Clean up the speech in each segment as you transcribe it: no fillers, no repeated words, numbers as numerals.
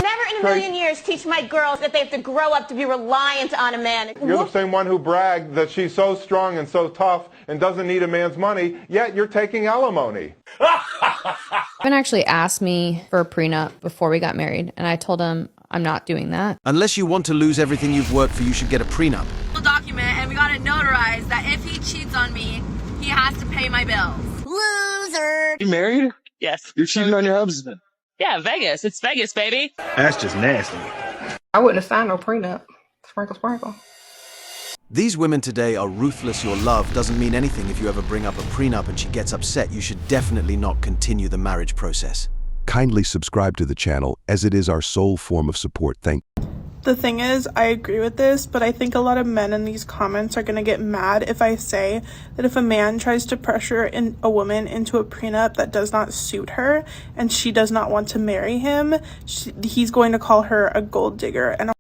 Never in a million years teach my girls that they have to grow up to be reliant on a man. You're the same one who bragged that she's so strong and so tough and doesn't need a man's money, yet you're taking alimony. Ben actually asked me for a prenup before we got married, and I told him I'm not doing that. Unless you want to lose everything you've worked for, you should get a prenup. Document, and we got it notarized that if he cheats on me, he has to pay my bills. Loser! You married? Yes. You're cheating on your husband? Yeah, Vegas. It's Vegas, baby. That's just nasty. I wouldn't have signed no prenup. Sprinkle, sprinkle. These women today are ruthless. Your love doesn't mean anything if you ever bring up a prenup and she gets upset. You should definitely not continue the marriage process. Kindly subscribe to the channel, as it is our sole form of support. Thank you. The thing is, I agree with this, but I think a lot of men in these comments are going to get mad if I say that if a man tries to pressure a woman into a prenup that does not suit her and she does not want to marry him, he's going to call her a gold digger and a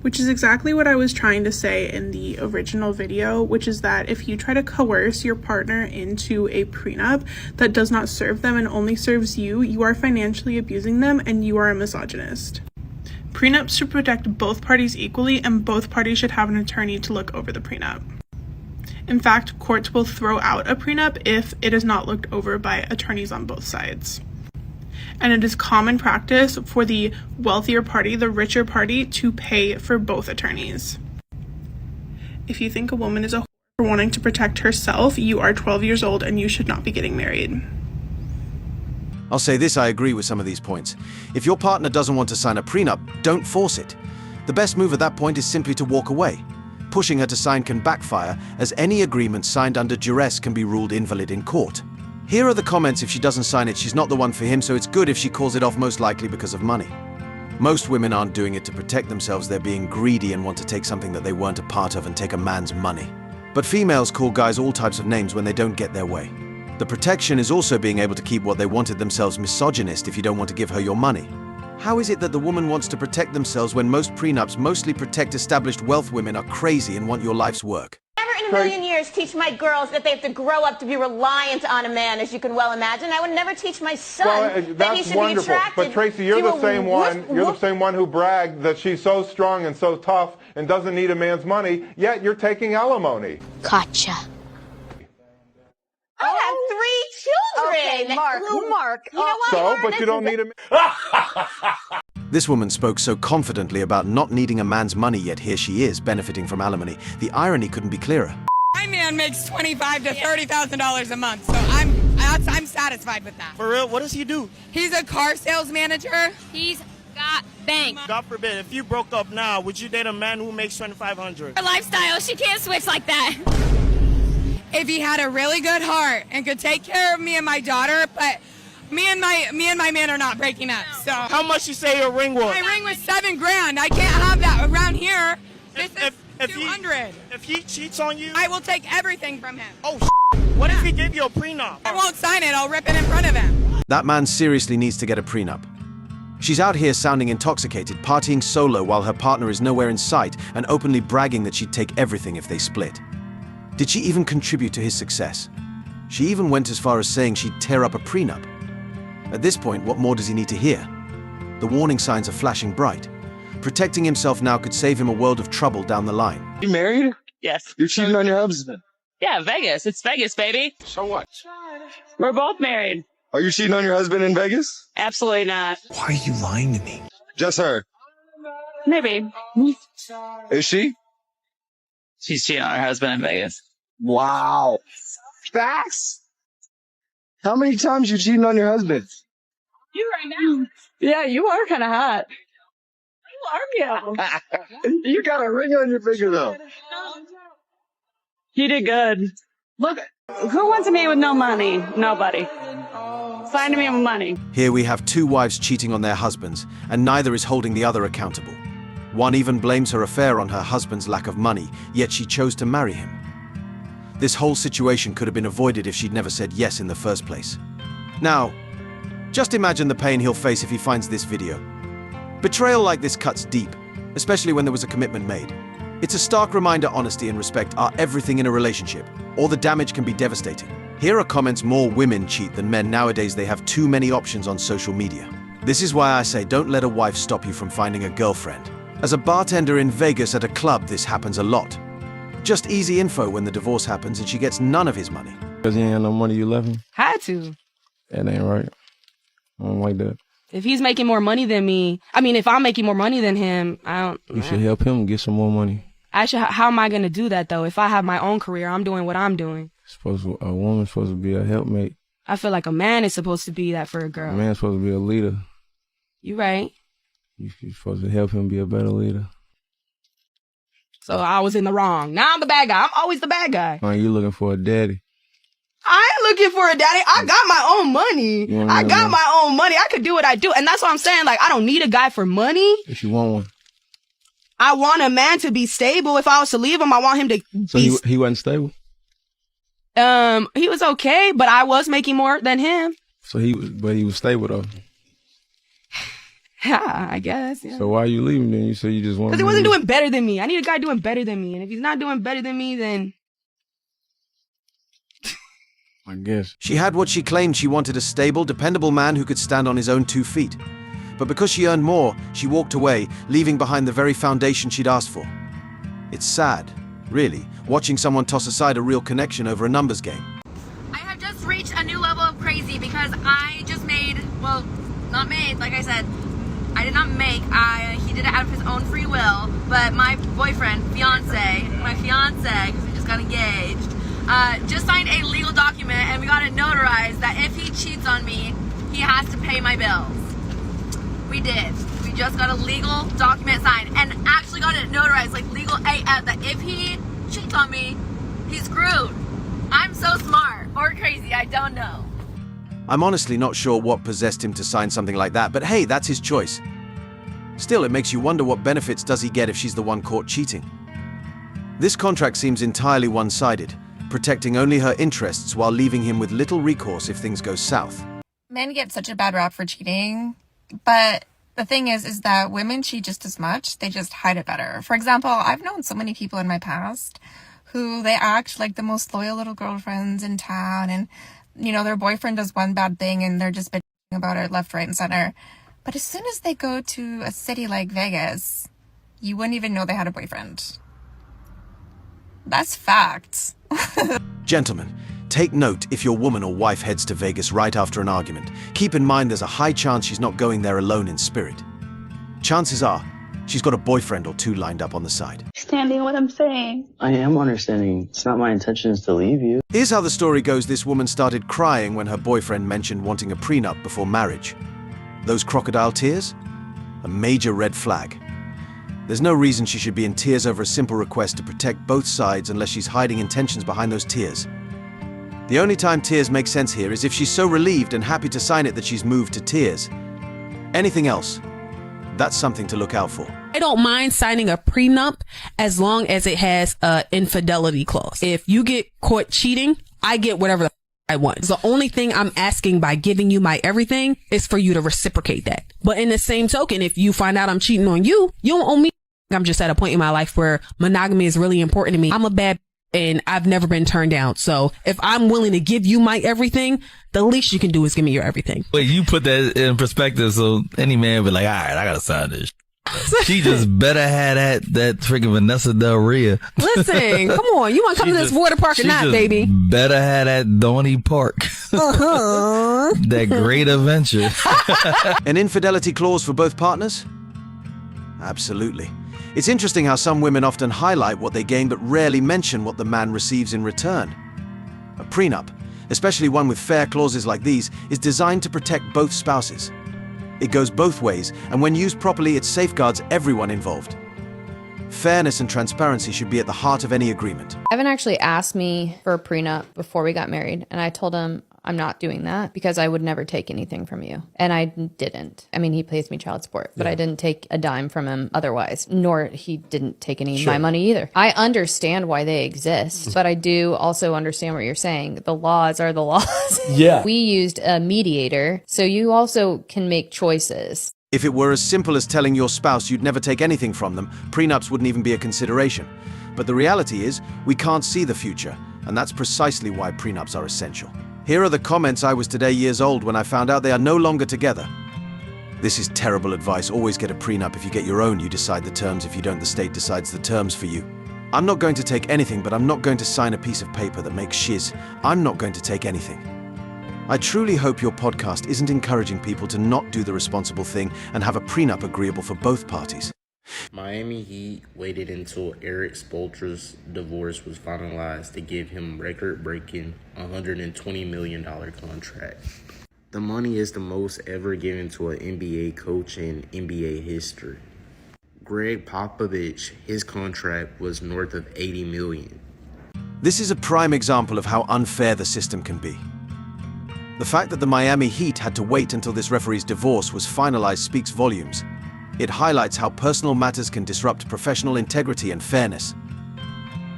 which is exactly what I was trying to say in the original video, which is that if you try to coerce your partner into a prenup that does not serve them and only serves you, you are financially abusing them and you are a misogynist. Prenups should protect both parties equally, and both parties should have an attorney to look over the prenup. In fact, courts will throw out a prenup if it is not looked over by attorneys on both sides. And it is common practice for the wealthier party, the richer party, to pay for both attorneys. If you think a woman is a whore for wanting to protect herself, you are 12 years old and you should not be getting married. I'll say this, I agree with some of these points. If your partner doesn't want to sign a prenup, don't force it. The best move at that point is simply to walk away. Pushing her to sign can backfire, as any agreement signed under duress can be ruled invalid in court. Here are the comments. If she doesn't sign it, she's not the one for him, so it's good if she calls it off, most likely because of money. Most women aren't doing it to protect themselves, they're being greedy and want to take something that they weren't a part of and take a man's money. But females call guys all types of names when they don't get their way. The protection is also being able to keep what they wanted themselves. Misogynist if you don't want to give her your money. How is it that the woman wants to protect themselves when most prenups mostly protect established wealth? Women are crazy and want your life's work. Never in a million years teach my girls that they have to grow up to be reliant on a man, as you can well imagine. I would never teach my son that he should be attracted. But Tracy, you're the same one. You're the same one who bragged that she's so strong and so tough and doesn't need a man's money. Yet you're taking alimony. Gotcha. I have 3 children. Okay, Mark. You know what? So, but you don't need a man. This woman spoke so confidently about not needing a man's money, yet here she is, benefiting from alimony. The irony couldn't be clearer. My man makes $25,000 to $30,000 a month, so I'm satisfied with that. For real? What does he do? He's a car sales manager. He's got bank. God forbid, if you broke up now, would you date a man who makes $2,500? Her lifestyle, she can't switch like that. If he had a really good heart and could take care of me and my daughter, but me and my man are not breaking up. So how much you say your ring was? My ring was $7,000. I can't have that around here. This is $200. If he cheats on you, I will take everything from him. Oh, what if he gave you a prenup? I won't sign it. I'll rip it in front of him. That man seriously needs to get a prenup. She's out here sounding intoxicated, partying solo while her partner is nowhere in sight, and openly bragging that she'd take everything if they split. Did she even contribute to his success? She even went as far as saying she'd tear up a prenup. At this point, what more does he need to hear? The warning signs are flashing bright. Protecting himself now could save him a world of trouble down the line. You married? Yes. You're cheating on your husband? Yeah, Vegas. It's Vegas, baby. So what? We're both married. Are you cheating on your husband in Vegas? Absolutely not. Why are you lying to me? Just her. Maybe. Is she? She's cheating on her husband in Vegas. Wow. Facts? How many times you cheating on your husband? You right now. Yeah, you are kind of hot. You are, yeah. You got a ring on your finger, though. You did good. Look, who wants a man with no money? Nobody. Find me with money. Here we have 2 wives cheating on their husbands, and neither is holding the other accountable. One even blames her affair on her husband's lack of money, yet she chose to marry him. This whole situation could have been avoided if she'd never said yes in the first place. Now, just imagine the pain he'll face if he finds this video. Betrayal like this cuts deep, especially when there was a commitment made. It's a stark reminder honesty and respect are everything in a relationship, or the damage can be devastating. Here are comments more women cheat than men nowadays. They have too many options on social media. This is why I say don't let a wife stop you from finding a girlfriend. As a bartender in Vegas at a club, this happens a lot. Just easy info when the divorce happens and she gets none of his money. Because he ain't had no money, you left him? Had to. That ain't right. I don't like that. If he's making more money than me, if I'm making more money than him, You should help him get some more money. How am I going to do that, though? If I have my own career, I'm doing what I'm doing. A woman's supposed to be a helpmate. I feel like a man is supposed to be that for a girl. A man's supposed to be a leader. You right. You're supposed to help him be a better leader. So I was in the wrong. Now I'm the bad guy. I'm always the bad guy. You looking for a daddy. I ain't looking for a daddy. I got my own money. I got my own money. I could do what I do. And that's what I'm saying. Like, I don't need a guy for money. If you want one. I want a man to be stable. If I was to leave him, I want him to So he wasn't stable? He was okay, but I was making more than him. So he was stable though. Yeah, I guess. Yeah. So why are you leaving then? You said you just wanted. Because he wasn't doing better than me. I need a guy doing better than me. And if he's not doing better than me, then I guess. She had what she claimed she wanted: a stable, dependable man who could stand on his own 2 feet. But because she earned more, she walked away, leaving behind the very foundation she'd asked for. It's sad, really, watching someone toss aside a real connection over a numbers game. I have just reached a new level of crazy because I just made, well, not made, like I said, I did not make, he did it out of his own free will, but my boyfriend, my fiance, because we just got engaged, just signed a legal document and we got it notarized that if he cheats on me, he has to pay my bills. We did. We just got a legal document signed and actually got it notarized, like legal AF, that if he cheats on me, he's screwed. I'm so smart or crazy, I don't know. I'm honestly not sure what possessed him to sign something like that, but hey, that's his choice. Still, it makes you wonder what benefits does he get if she's the one caught cheating. This contract seems entirely one-sided, protecting only her interests while leaving him with little recourse if things go south. Men get such a bad rap for cheating, but the thing is that women cheat just as much. They just hide it better. For example, I've known so many people in my past who they act like the most loyal little girlfriends in town, and their boyfriend does one bad thing and they're just bitching about it left, right, and center. But as soon as they go to a city like Vegas, you wouldn't even know they had a boyfriend. That's facts. Gentlemen, take note if your woman or wife heads to Vegas right after an argument. Keep in mind there's a high chance she's not going there alone in spirit. Chances are, she's got a boyfriend or two lined up on the side. Understanding what I'm saying. I am understanding. It's not my intentions to leave you. Here's how the story goes. This woman started crying when her boyfriend mentioned wanting a prenup before marriage. Those crocodile tears? A major red flag. There's no reason she should be in tears over a simple request to protect both sides unless she's hiding intentions behind those tears. The only time tears make sense here is if she's so relieved and happy to sign it that she's moved to tears. Anything else, that's something to look out for. I don't mind signing a prenup as long as it has an infidelity clause. If you get caught cheating, I get whatever the I want. The only thing I'm asking by giving you my everything is for you to reciprocate that. But in the same token, if you find out I'm cheating on you, you don't owe me. I'm just at a point in my life where monogamy is really important to me. I'm a bad and I've never been turned down. So if I'm willing to give you my everything, the least you can do is give me your everything. Wait, you put that in perspective so any man be like, all right, I gotta sign this. She just better have that freaking Vanessa Del Rio. Listen, come on. You want to come to this water park or not, baby? Better have that Donnie Park. That great adventure. An infidelity clause for both partners? Absolutely. It's interesting how some women often highlight what they gain but rarely mention what the man receives in return. A prenup, especially one with fair clauses like these, is designed to protect both spouses. It goes both ways, and when used properly, it safeguards everyone involved. Fairness and transparency should be at the heart of any agreement. Evan actually asked me for a prenup before we got married, and I told him I'm not doing that because I would never take anything from you. And I didn't. I mean, he pays me child support, but I didn't take a dime from him otherwise, nor he didn't take any of my money either. I understand why they exist, but I do also understand what you're saying. The laws are the laws. Yeah. We used a mediator, so you also can make choices. If it were as simple as telling your spouse you'd never take anything from them, prenups wouldn't even be a consideration. But the reality is, we can't see the future, And that's precisely why prenups are essential. Here are the comments. I was today years old when I found out they are no longer together. This is terrible advice. Always get a prenup. If you get your own, you decide the terms. If you don't, the state decides the terms for you. I'm not going to take anything, but I'm not going to sign a piece of paper that makes shiz. I'm not going to take anything. I truly hope your podcast isn't encouraging people to not do the responsible thing and have a prenup agreeable for both parties. Miami Heat waited until Eric Spoelstra's divorce was finalized to give him record-breaking $120 million contract. The money is the most ever given to an NBA coach in NBA history. Greg Popovich, his contract was north of $80 million. This is a prime example of how unfair the system can be. The fact that the Miami Heat had to wait until this referee's divorce was finalized speaks volumes. It highlights how personal matters can disrupt professional integrity and fairness.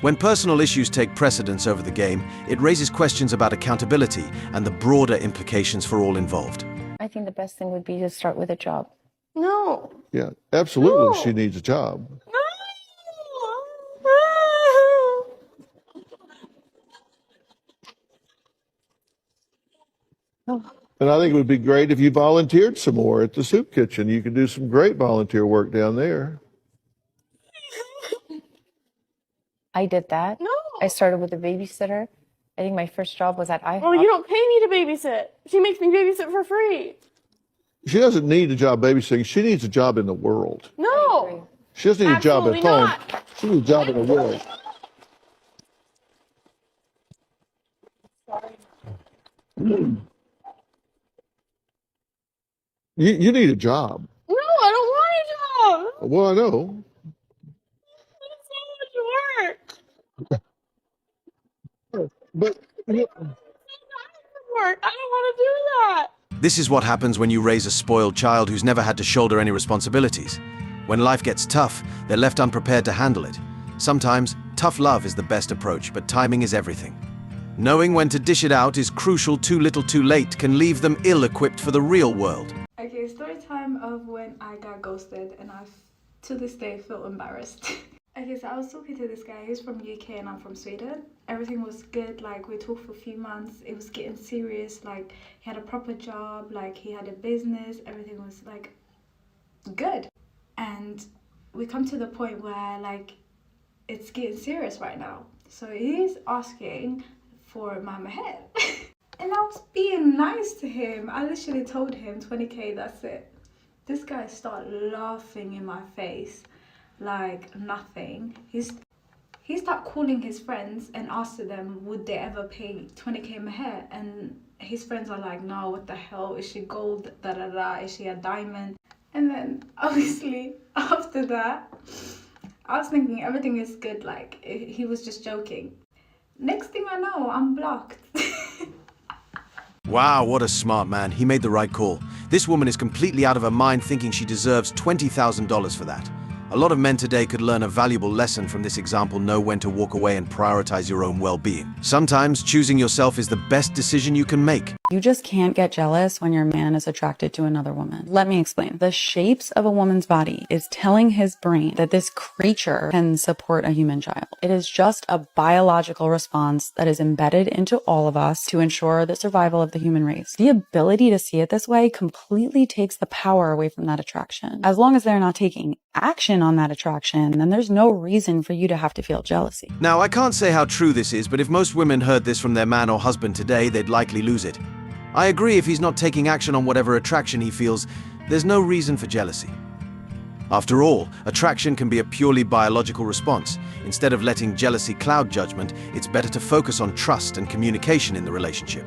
When personal issues take precedence over the game, it raises questions about accountability and the broader implications for all involved. I think the best thing would be to start with a job. No. Yeah, absolutely. She needs a job. And I think it would be great if you volunteered some more at the soup kitchen. You could do some great volunteer work down there. I did that. No. I started with a babysitter. I think my first job was at IHOP. Well, you don't pay me to babysit. She makes me babysit for free. She doesn't need a job babysitting. She needs a job in the world. No. She doesn't need a job at Absolutely home. not. She needs a job in the world. You need a job. No, I don't want a job. Well, I know. It's so much work. But Work. I don't want to do that. This is what happens when you raise a spoiled child who's never had to shoulder any responsibilities. When life gets tough, they're left unprepared to handle it. Sometimes, tough love is the best approach, but timing is everything. Knowing when to dish it out is crucial. Too little too late can leave them ill-equipped for the real world. Okay, story time of when I got ghosted and I, to this day, feel embarrassed. Okay, so I was talking to this guy. He's from UK and I'm from Sweden. Everything was good. Like, we talked for a few months. It was getting serious. Like, he had a proper job. Like, he had a business. Everything was, like, good. And we come to the point where, like, it's getting serious right now. So he's asking for my maher. And I was being nice to him. I literally told him 20k, that's it. This guy started laughing in my face like nothing. He started calling his friends and asked them would they ever pay 20k maher, and his friends are like, no, what the hell, is she gold, da da da, is she a diamond? And then obviously after that I was thinking everything is good, like he was just joking. Next thing I know, I'm blocked. Wow, what a smart man. He made the right call. This woman is completely out of her mind thinking she deserves $20,000 for that. A lot of men today could learn a valuable lesson from this example. Know when to walk away and prioritize your own well-being. Sometimes choosing yourself is the best decision you can make. You just can't get jealous when your man is attracted to another woman. Let me explain. The shapes of a woman's body is telling his brain that this creature can support a human child. It is just a biological response that is embedded into all of us to ensure the survival of the human race. The ability to see it this way completely takes the power away from that attraction. As long as they're not taking action on that attraction, then there's no reason for you to have to feel jealousy. Now, I can't say how true this is, but if most women heard this from their man or husband today, they'd likely lose it. I agree, if he's not taking action on whatever attraction he feels, there's no reason for jealousy. After all, attraction can be a purely biological response. Instead of letting jealousy cloud judgment, it's better to focus on trust and communication in the relationship.